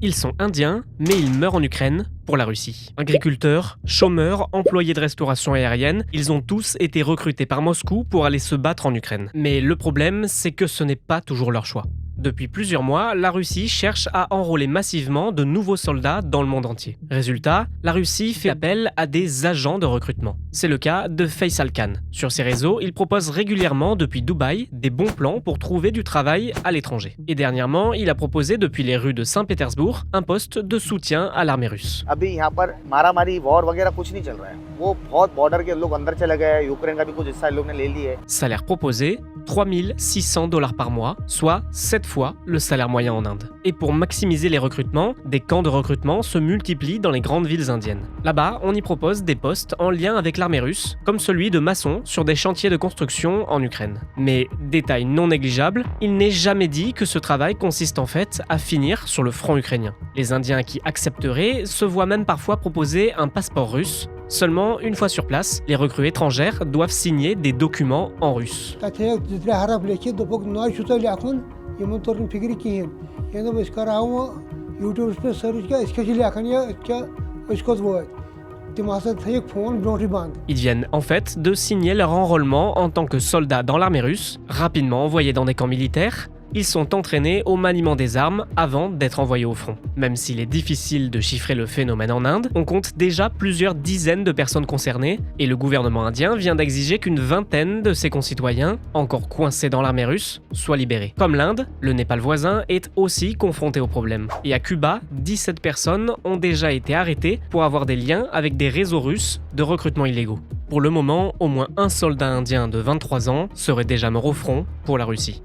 Ils sont indiens, mais ils meurent en Ukraine pour la Russie. Agriculteurs, chômeurs, employés de restauration aérienne, ils ont tous été recrutés par Moscou pour aller se battre en Ukraine. Mais le problème, c'est que ce n'est pas toujours leur choix. Depuis plusieurs mois, la Russie cherche à enrôler massivement de nouveaux soldats dans le monde entier. Résultat, la Russie fait appel à des agents de recrutement. C'est le cas de Faisal Khan. Sur ses réseaux, il propose régulièrement depuis Dubaï des bons plans pour trouver du travail à l'étranger. Et dernièrement, il a proposé depuis les rues de Saint-Pétersbourg un poste de soutien à l'armée russe. अभी यहाँ पर मारामारी वॉर वगैरह कुछ नहीं चल रहा है वो बहुत बॉर्डर के लोग अंदर चले गए यूक्रेन का भी कुछ हिस्सा लोग ने ले लिया है Salaire proposé, 3 600 $ par mois, soit 7 fois le salaire moyen en Inde. Et pour maximiser les recrutements, des camps de recrutement se multiplient dans les grandes villes indiennes. Là-bas, on y propose des postes en lien avec l'armée russe, comme celui de maçon sur des chantiers de construction en Ukraine. Mais, détail non négligeable, il n'est jamais dit que ce travail consiste en fait à finir sur le front ukrainien. Les Indiens qui accepteraient se voient même parfois proposer un passeport russe. Seulement, une fois sur place, les recrues étrangères doivent signer des documents en russe. Ils viennent en fait de signer leur enrôlement en tant que soldats dans l'armée russe, rapidement envoyés dans des camps militaires. Ils sont entraînés au maniement des armes avant d'être envoyés au front. Même s'il est difficile de chiffrer le phénomène en Inde, on compte déjà plusieurs dizaines de personnes concernées et le gouvernement indien vient d'exiger qu'une vingtaine de ses concitoyens, encore coincés dans l'armée russe, soient libérés. Comme l'Inde, le Népal voisin est aussi confronté au problème. Et à Cuba, 17 personnes ont déjà été arrêtées pour avoir des liens avec des réseaux russes de recrutement illégaux. Pour le moment, au moins un soldat indien de 23 ans serait déjà mort au front pour la Russie.